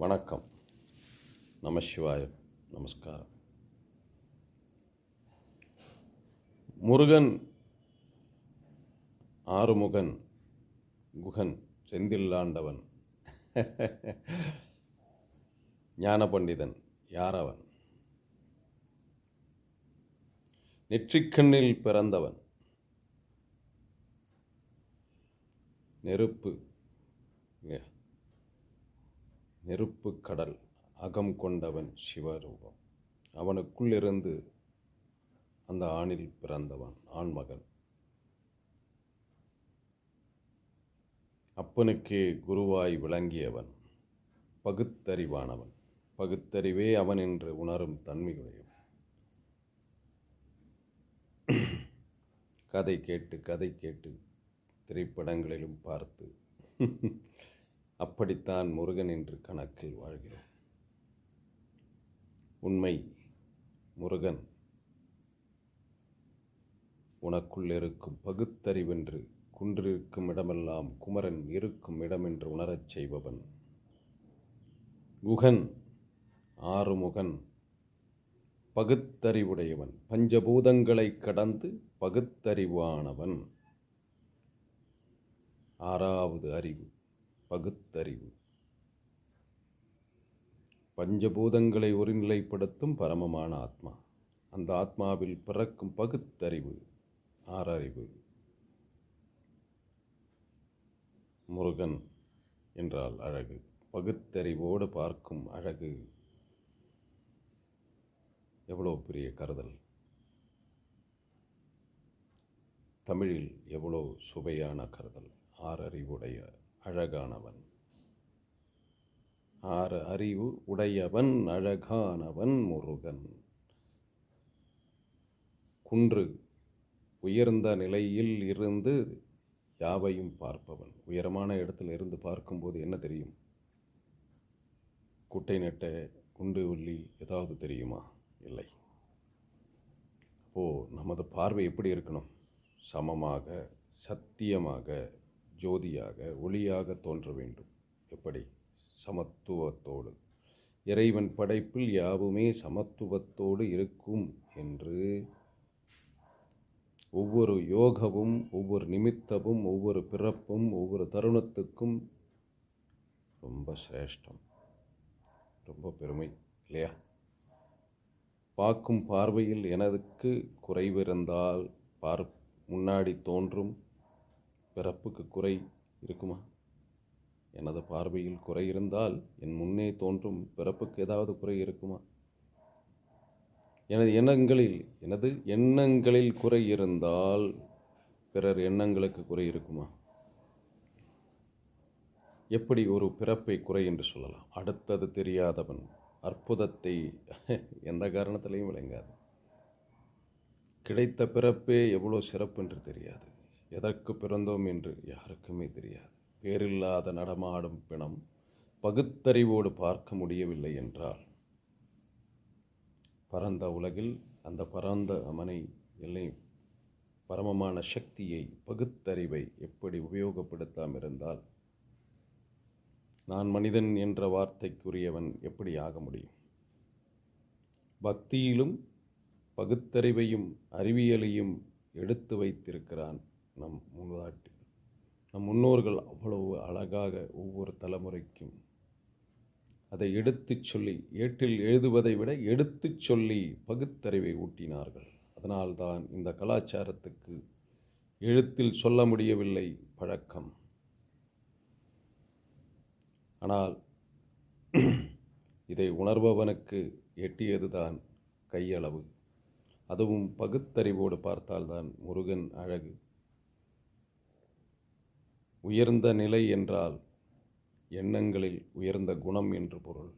வணக்கம். நமசிவாய. நமஸ்காரம். முருகன் ஆறுமுகன் குகன் செந்தில்லாண்டவன் ஞான பண்டிதன் யாரவன்? நெற்றிக்கண்ணில் பிறந்தவன், நெருப்பு கடல் அகம் கொண்டவன் சிவரூபம். அவனுக்குள் இருந்து அந்த ஆணில் பிறந்தவன் ஆண்மகன். அப்பனுக்கே குருவாய் விளங்கியவன், பகுத்தறிவானவன். பகுத்தறிவே அவன் என்று உணரும் தன்மையுடையவன். கதை கேட்டு திரைப்படங்களிலும் பார்த்து அப்படித்தான் முருகன் என்று கணக்கில் வாழ்கிறோம். உண்மை, முருகன் உனக்குள் இருக்கும் பகுத்தறிவென்று குன்றிருக்கும் இடமெல்லாம் குமரன் இருக்கும் இடமென்று உணரச் செய்பவன். குகன் ஆறுமுகன் பகுத்தறிவுடையவன், பஞ்சபூதங்களை கடந்து பகுத்தறிவானவன். ஆறாவது அறிவு பகுத்தறிவு. பஞ்சபூதங்களை ஒருநிலைப்படுத்தும் பரமமான ஆத்மா. அந்த ஆத்மாவில் பிறக்கும் பகுத்தறிவு ஆறறிவு. முருகன் என்றால் அழகு. பகுத்தறிவோடு பார்க்கும் அழகு எவ்வளோ பெரிய கருதல்! தமிழில் எவ்வளோ சுவையான கருதல்! ஆறறிவுடைய அழகானவன், ஆறு அறிவு உடையவன், அழகானவன் முருகன். குன்று உயர்ந்த நிலையில் இருந்து யாவையும் பார்ப்பவன். உயரமான இடத்துல இருந்து பார்க்கும்போது என்ன தெரியும்? குட்டை நெட்ட குண்டு உள்ளி ஏதாவது தெரியுமா? இல்லை. நமது பார்வை எப்படி இருக்கணும்? சமமாக, சத்தியமாக, ஜோதியாக, ஒளியாக தோன்ற வேண்டும். எப்படி? சமத்துவத்தோடு. இறைவன் படைப்பில் யாவுமே சமத்துவத்தோடு இருக்கும் என்று ஒவ்வொரு யோகமும், ஒவ்வொரு நிமித்தமும், ஒவ்வொரு பிறப்பும், ஒவ்வொரு தருணத்துக்கும் ரொம்ப சிரேஷ்டம், ரொம்ப பெருமை இல்லையா? பார்க்கும் பார்வையில் எனக்கு குறைவிருந்தால் முன்னாடி தோன்றும் பிறப்புக்கு குறை இருக்குமா? எனது பார்வையில் குறை இருந்தால் என் முன்னே தோன்றும் பிறப்புக்கு ஏதாவது குறை இருக்குமா? எனது எண்ணங்களில் குறை இருந்தால் பிறர் எண்ணங்களுக்கு குறை இருக்குமா? எப்படி ஒரு பிறப்பை குறை என்று சொல்லலாம்? அடுத்தது தெரியாதவன் அற்புதத்தை எந்த காரணத்திலையும் விளங்காது. கிடைத்த பிறப்பே எவ்வளோ சிறப்பு என்று தெரியாது. எதற்கு பிறந்தோம் என்று யாருக்குமே தெரியாது. பேரில்லாத நடமாடும் பிணம் பகுத்தறிவோடு பார்க்க முடியவில்லை என்றால் பரந்த உலகில் அந்த பரந்த அவனை எல்லை பரமமான சக்தியை, பகுத்தறிவை எப்படி உபயோகப்படுத்தாமல் இருந்தால் நான் மனிதன் என்ற வார்த்தைக்குரியவன் எப்படி ஆக முடியும்? பக்தியிலும் பகுத்தறிவையும் அறிவியலையும் எடுத்து வைத்திருக்கிறான் நம் முன்னாடி. நம் முன்னோர்கள் அவ்வளவு அழகாக ஒவ்வொரு தலைமுறைக்கும் அதை எடுத்துச் சொல்லி, ஏட்டில் எழுதுவதை விட எடுத்துச் சொல்லி பகுத்தறிவை ஊட்டினார்கள். அதனால்தான் இந்த கலாச்சாரத்துக்கு எழுத்தில் சொல்ல முடியவில்லை பழக்கம். ஆனால் இதை உணர்பவனுக்கு எட்டியதுதான் கையளவு. அதுவும் பகுத்தறிவோடு பார்த்தால்தான் முருகன் அழகு. உயர்ந்த நிலை என்றால் எண்ணங்களில் உயர்ந்த குணம் என்று பொருள்.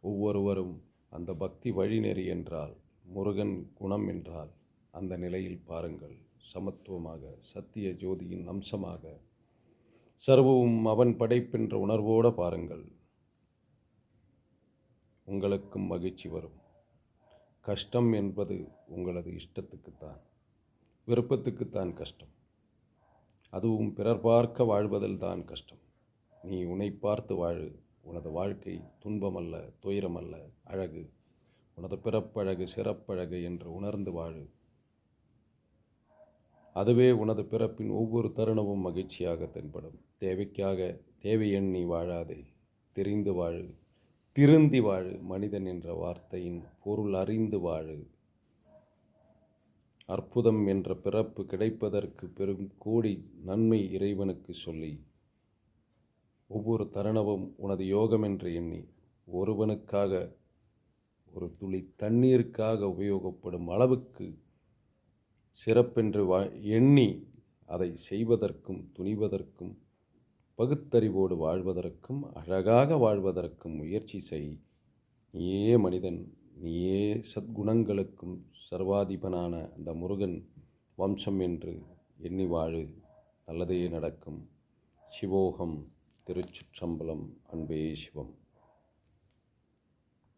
ஒவ்வொருவரும் அந்த பக்தி வழிநெறி என்றால், முருகன் குணம் என்றால் அந்த நிலையில் பாருங்கள். சமத்துவமாக, சத்திய ஜோதியின் அம்சமாக, சர்வமும் அவன் படைப்பென்ற உணர்வோடு பாருங்கள். உங்களுக்கும் மகிழ்ச்சி வரும். கஷ்டம் என்பது உங்களது இஷ்டத்துக்குத்தான், விருப்பத்துக்குத்தான் கஷ்டம். அதுவும் பிறர் பார்க்க வாழ்வதில் தான் கஷ்டம். நீ உன்னை பார்த்து வாழு, உனது வாழ்க்கை துன்பமல்ல, துயரமல்ல, அழகு. உனது பிறப்பழகு, சிறப்பழகு என்று உணர்ந்து வாழு. அதுவே உனது பிறப்பின் ஒவ்வொரு தருணமும் மகிழ்ச்சியாக தென்படும். தேவை எண்ணி வாழாதே, தெரிந்து வாழு, திருந்தி வாழு. மனிதன் என்ற வார்த்தையின் பொருள் அறிந்து வாழு. அற்புதம் என்ற பிறப்பு கிடைப்பதற்கு பெரும் கோடி நன்மை இறைவனுக்கு சொல்லி, ஒவ்வொரு தருணமும் உனது யோகம் என்று எண்ணி, ஒருவனுக்காக, ஒரு துளி தண்ணீருக்காக உபயோகப்படும் அளவுக்கு சிறப்பென்று எண்ணி அதை செய்வதற்கும், துணிவதற்கும், பகுத்தறிவோடு வாழ்வதற்கும், அழகாக வாழ்வதற்கும் முயற்சி செய். நீயே மனிதன், நீயே சத்குணங்களுக்கும் சர்வாதிபனான அந்த முருகன் வம்சம் என்று எண்ணி வாழு. நல்லதே நடக்கும். சிவோகம். திருச்சிற்றம்பலம். அன்பே சிவம்.